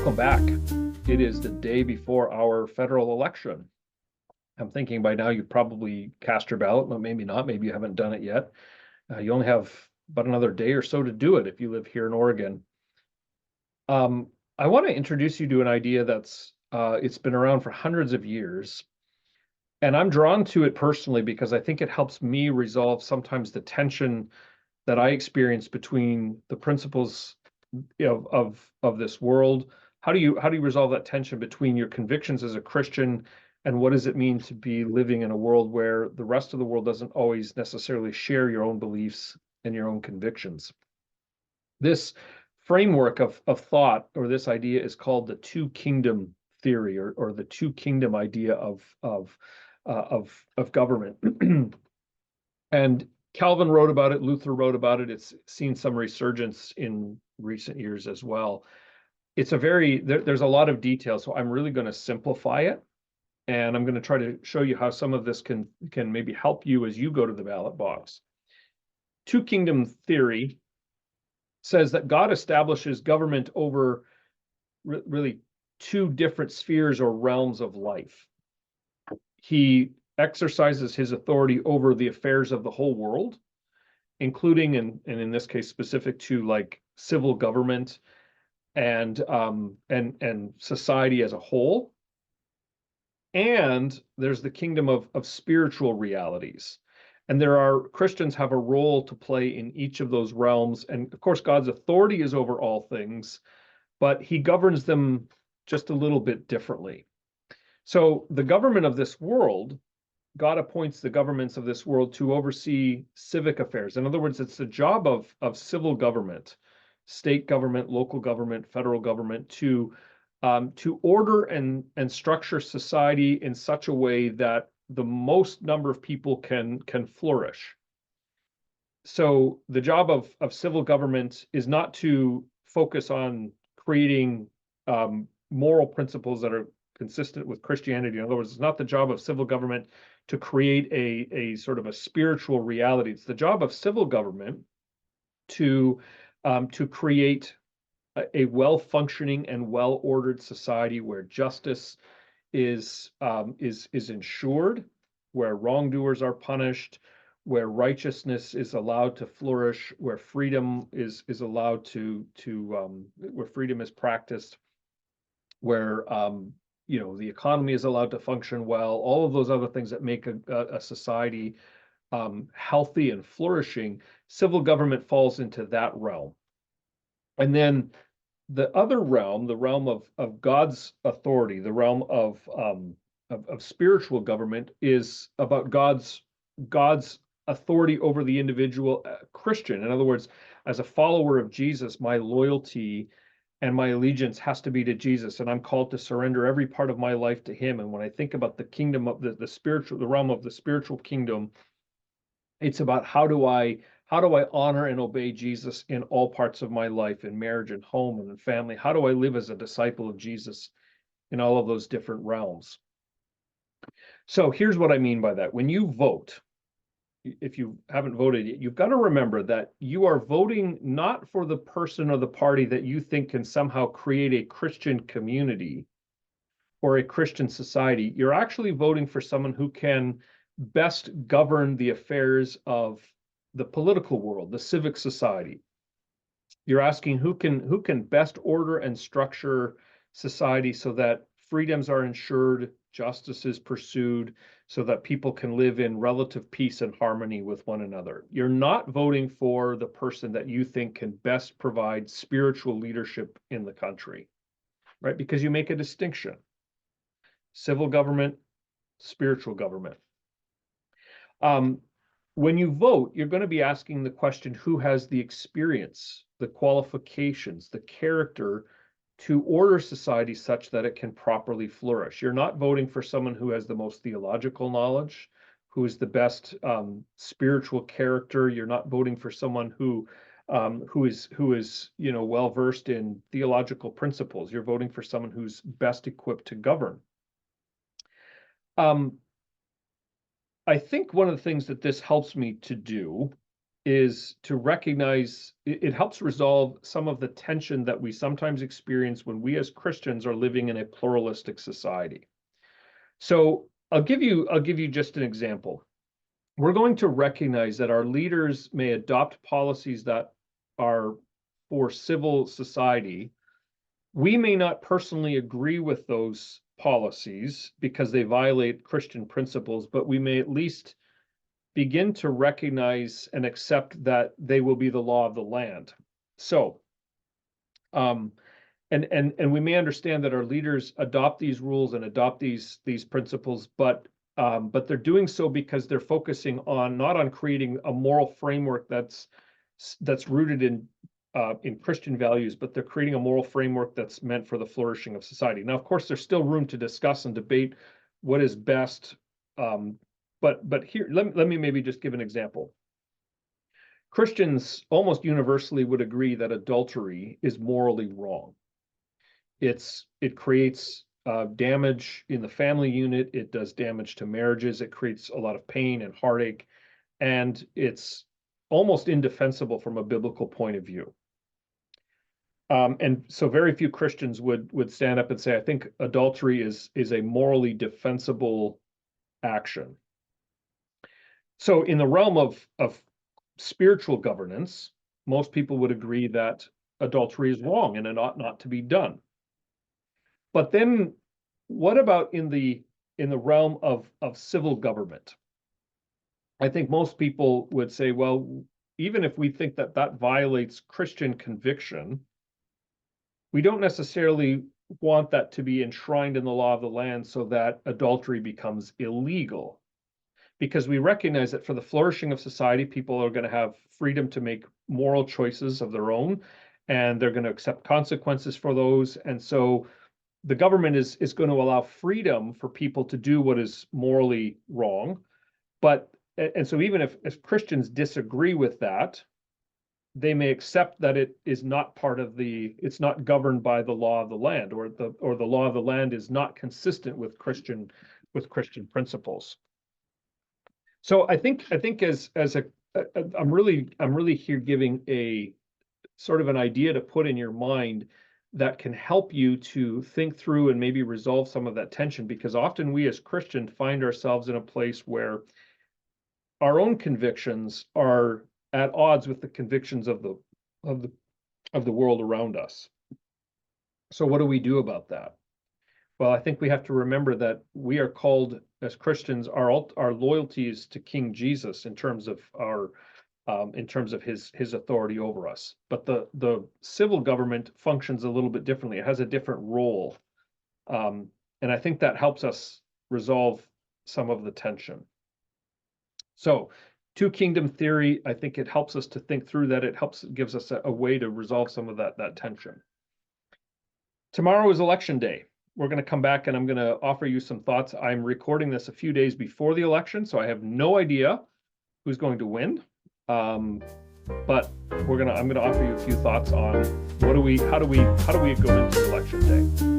Welcome back. It is the day before our federal election. I'm thinking by now you probably cast your ballot, but maybe not. Maybe you haven't done it yet. You only have about another day or so to do it if you live here in Oregon. I want to introduce you to an idea it's been around for hundreds of years. And I'm drawn to it personally because I think it helps me resolve sometimes the tension that I experience between the principles of this world. How do you resolve that tension between your convictions as a Christian and what does it mean to be living in a world where the rest of the world doesn't always necessarily share your own beliefs and your own convictions? This framework of thought, or this idea, is called the two kingdom theory, or the two kingdom idea of government. And Calvin wrote about it, Luther wrote about it. It's seen some resurgence in recent years as well. It's there's a lot of detail, so I'm really going to simplify it. And I'm going to try to show you how some of this can maybe help you as you go to the ballot box. Two kingdom theory says that God establishes government over really two different spheres or realms of life. He exercises his authority over the affairs of the whole world, including, and in this case specific to, like, civil government and society as a whole. And there's the kingdom of spiritual realities. And Christians have a role to play in each of those realms. And of course, God's authority is over all things, but he governs them just a little bit differently. So the government of this world, God appoints the governments of this world to oversee civic affairs. In other words, it's the job of civil government, state government, local government, federal government, to order and structure society in such a way that the most number of people can flourish. So the job of civil government is not to focus on creating moral principles that are consistent with Christianity. In other words, it's not the job of civil government to create a sort of a spiritual reality. It's the job of civil government to create a well-functioning and well-ordered society where justice is ensured, where wrongdoers are punished, where righteousness is allowed to flourish, where freedom is allowed where freedom is practiced, where the economy is allowed to function well. All of those other things that make a society healthy and flourishing, civil government falls into that realm. And then the other realm, the realm of God's authority, the realm of spiritual government, is about God's authority over the individual Christian. In other words, as a follower of Jesus, my loyalty and my allegiance has to be to Jesus, and I'm called to surrender every part of my life to him. And when I think about the kingdom of the realm of the spiritual kingdom, it's about how do I honor and obey Jesus in all parts of my life, in marriage and home and in family? How do I live as a disciple of Jesus in all of those different realms? So here's what I mean by that. When you vote, if you haven't voted yet, you've got to remember that you are voting not for the person or the party that you think can somehow create a Christian community or a Christian society. You're actually voting for someone who can best govern the affairs of the political world, the civic society. You're asking who can best order and structure society so that freedoms are ensured, justice is pursued, so that people can live in relative peace and harmony with one another. You're not voting for the person that you think can best provide spiritual leadership in the country, right? Because you make a distinction. Civil government, spiritual government. When you vote, you're going to be asking the question, who has the experience, the qualifications, the character to order society such that it can properly flourish? You're not voting for someone who has the most theological knowledge, who is the best spiritual character. You're not voting for someone who is well versed in theological principles. You're voting for someone who's best equipped to govern. I think one of the things that this helps me to do is to recognize it helps resolve some of the tension that we sometimes experience when we as Christians are living in a pluralistic society. So I'll give you just an example. We're going to recognize that our leaders may adopt policies that are for civil society. We may not personally agree with those policies because they violate Christian principles, but we may at least begin to recognize and accept that they will be the law of the land. So, and we may understand that our leaders adopt these rules and adopt these principles, but they're doing so because they're focusing on not on creating a moral framework that's rooted in Christian values, but they're creating a moral framework that's meant for the flourishing of society. Now, of course, there's still room to discuss and debate what is best. But here, let me maybe just give an example. Christians almost universally would agree that adultery is morally wrong. It creates damage in the family unit. It does damage to marriages. It creates a lot of pain and heartache, and it's almost indefensible from a biblical point of view. And so very few Christians would stand up and say, I think adultery is a morally defensible action. So in the realm of spiritual governance, most people would agree that adultery is wrong and it ought not to be done. But then what about in the realm of civil government? I think most people would say, well, even if we think that that violates Christian conviction, we don't necessarily want that to be enshrined in the law of the land so that adultery becomes illegal. Because we recognize that for the flourishing of society, people are going to have freedom to make moral choices of their own, and they're going to accept consequences for those. And so the government is going to allow freedom for people to do what is morally wrong. And so even if Christians disagree with that, they may accept that it is not it's not governed by the law of the land, or the law of the land is not consistent with Christian principles. So I think I'm really here giving a sort of an idea to put in your mind that can help you to think through and maybe resolve some of that tension, because often we as Christians find ourselves in a place where our own convictions are at odds with the convictions of the world around us. So what do we do about that? Well, I think we have to remember that we are called as Christians, our loyalties to King Jesus in terms of his authority over us. But the civil government functions a little bit differently. It has a different role, and I think that helps us resolve some of the tension. So, two kingdom theory, I think it helps us to think through that. It gives us a way to resolve some of that tension. Tomorrow is election day. We're going to come back and I'm going to offer you some thoughts. I'm recording this a few days before the election, so I have no idea who's going to win. But I'm going to offer you a few thoughts on how do we go into election day.